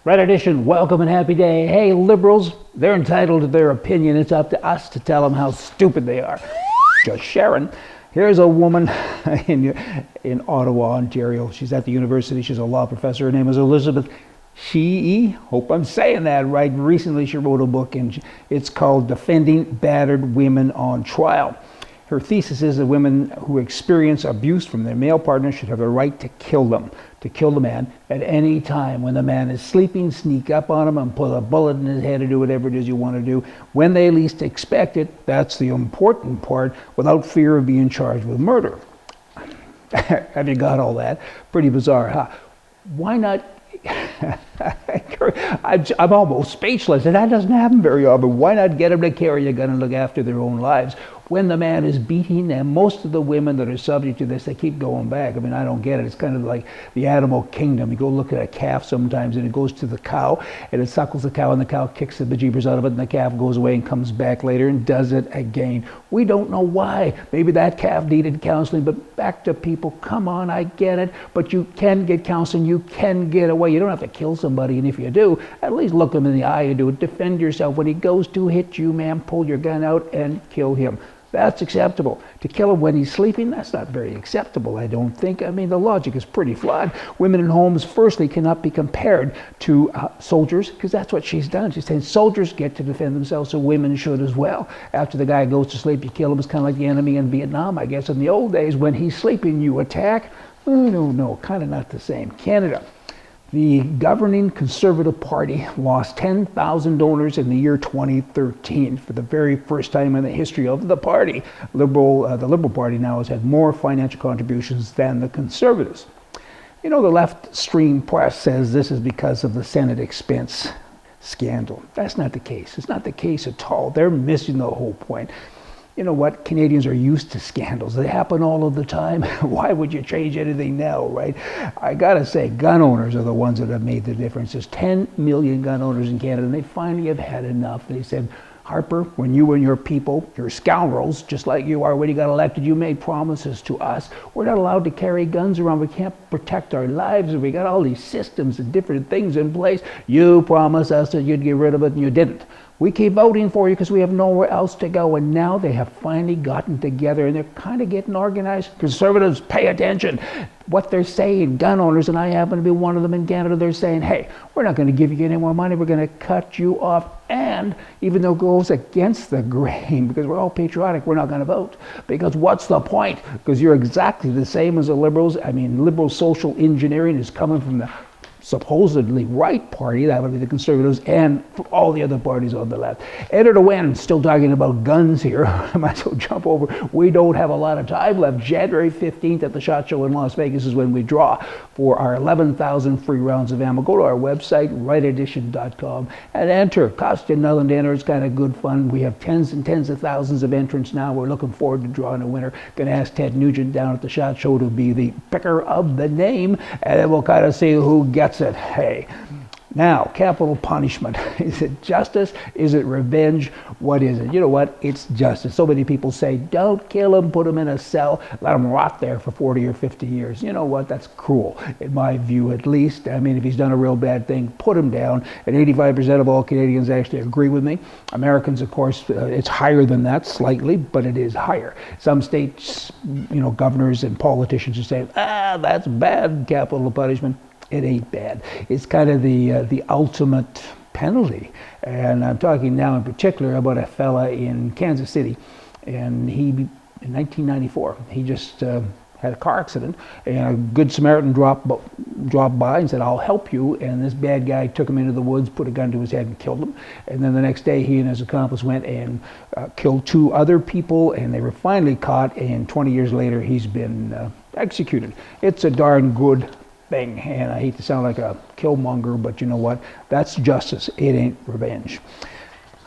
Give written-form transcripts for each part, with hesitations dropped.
Red Edition, welcome and happy day. Hey, liberals, they're entitled to their opinion. It's up to us to tell them how stupid they are. Just Sharon. Here's a woman in Ottawa, Ontario. She's at the university. She's a law professor. Her name is Elizabeth Sheehy. Hope I'm saying that right. Recently, she wrote a book, and it's called Defending Battered Women on Trial. Her thesis is that women who experience abuse from their male partner should have the right to kill the man at any time. When the man is sleeping, sneak up on him and put a bullet in his head or do whatever it is you want to do. When they least expect it, that's the important part, without fear of being charged with murder. Have you got all that? Pretty bizarre, huh? Why not? I'm almost speechless, and that doesn't happen very often. Why not get them to carry a gun and look after their own lives? When the man is beating them, most of the women that are subject to this, they keep going back. I mean, I don't get it. It's kind of like the animal kingdom. You go look at a calf sometimes, and it goes to the cow, and it suckles the cow, and the cow kicks the bejeebers out of it, and the calf goes away and comes back later and does it again. We don't know why. Maybe that calf needed counseling, but back to people, come on, I get it, but you can get counseling, you can get away. You don't have to kill somebody, and if you do, at least look him in the eye and do it. Defend yourself. When he goes to hit you, man, pull your gun out and kill him. That's acceptable. To kill him when he's sleeping, that's not very acceptable, I don't think. I mean, the logic is pretty flawed. Women in homes, firstly, cannot be compared to soldiers, because that's what she's done. She's saying soldiers get to defend themselves, so women should as well. After the guy goes to sleep, you kill him. It's kind of like the enemy in Vietnam, I guess. In the old days, when he's sleeping, you attack. No, kind of not the same. Canada. The governing Conservative Party lost 10,000 donors in the year 2013 for the very first time in the history of the party. The Liberal Party now has had more financial contributions than the Conservatives. You know, the left-stream press says this is because of the Senate expense scandal. That's not the case. It's not the case at all. They're missing the whole point. You know what? Canadians are used to scandals. They happen all of the time. Why would you change anything now, right? I gotta say, gun owners are the ones that have made the difference. There's 10 million gun owners in Canada, and they finally have had enough. They said, Harper, when you and your people, you're scoundrels, just like you are when you got elected, you made promises to us. We're not allowed to carry guns around. We can't protect our lives. We got all these systems and different things in place. You promised us that you'd get rid of it, and you didn't. We keep voting for you because we have nowhere else to go. And now they have finally gotten together, and they're kind of getting organized. Conservatives, pay attention. What they're saying, gun owners, and I happen to be one of them in Canada, they're saying, hey, we're not going to give you any more money. We're going to cut you off. And even though it goes against the grain, because we're all patriotic, we're not going to vote. Because what's the point? Because you're exactly the same as the Liberals. I mean, liberal social engineering is coming from the supposedly right party, that would be the Conservatives, and all the other parties on the left. Editor Wen, still talking about guns here. I might as well jump over. We don't have a lot of time left. January 15th at the SHOT Show in Las Vegas is when we draw for our 11,000 free rounds of ammo. Go to our website, rightedition.com, and enter. Cost you nothing to enter. It's kind of good fun. We have tens and tens of thousands of entrants now. We're looking forward to drawing a winner. Going to ask Ted Nugent down at the SHOT Show to be the picker of the name, and then we'll kind of see who gets it. Hey, now, capital punishment. Is it justice? Is it revenge? What is it? You know what? It's justice. So many people say, don't kill him, put him in a cell, let him rot there for 40 or 50 years. You know what? That's cruel, in my view at least. I mean, if he's done a real bad thing, put him down. And 85% of all Canadians actually agree with me. Americans, of course, it's higher than that slightly, but it is higher. Some states, governors and politicians are saying, that's bad capital punishment. It ain't bad. It's kind of the ultimate penalty. And I'm talking now in particular about a fella in Kansas City. And in 1994, he just had a car accident. And a good Samaritan dropped by and said, I'll help you. And this bad guy took him into the woods, put a gun to his head and killed him. And then the next day, he and his accomplice went and killed 2 other people. And they were finally caught. And 20 years later, he's been executed. It's a darn good thing, and I hate to sound like a killmonger, but you know what? That's justice. It ain't revenge.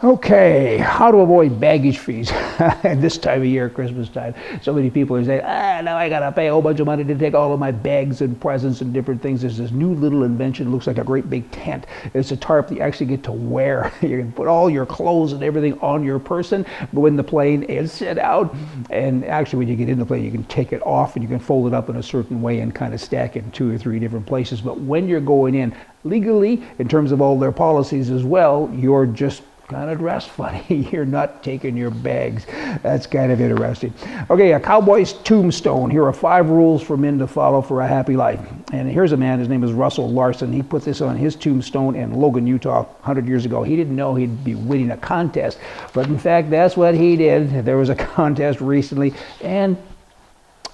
Okay, how to avoid baggage fees at this time of year, Christmas time. So many people are saying, now I gotta pay a whole bunch of money to take all of my bags and presents and different things. There's this new little invention, looks like a great big tent. It's a tarp that you actually get to wear. You can put all your clothes and everything on your person, go in the plane and sit out. And actually when you get in the plane, you can take it off and you can fold it up in a certain way and kind of stack it in 2 or 3 different places. But when you're going in, legally, in terms of all their policies as well, you're just kind of dressed funny. You're not taking your bags. That's kind of interesting. Okay, a cowboy's tombstone. Here are 5 rules for men to follow for a happy life. And here's a man, his name is Russell Larson. He put this on his tombstone in Logan, Utah 100 years ago. He didn't know he'd be winning a contest, but in fact, that's what he did. There was a contest recently, and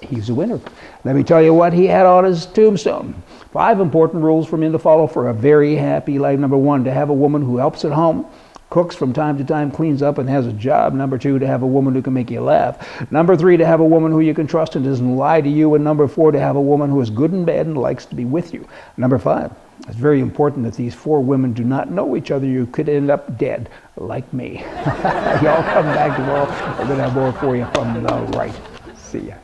he's a winner. Let me tell you what he had on his tombstone. 5 important rules for men to follow for a very happy life. Number 1, to have a woman who helps at home, cooks from time to time, cleans up, and has a job. Number 2, to have a woman who can make you laugh. Number 3, to have a woman who you can trust and doesn't lie to you. And number 4, to have a woman who is good and bad and likes to be with you. Number 5, it's very important that these 4 women do not know each other. You could end up dead, like me. Y'all come back tomorrow. We're going to have more for you from the right. See ya.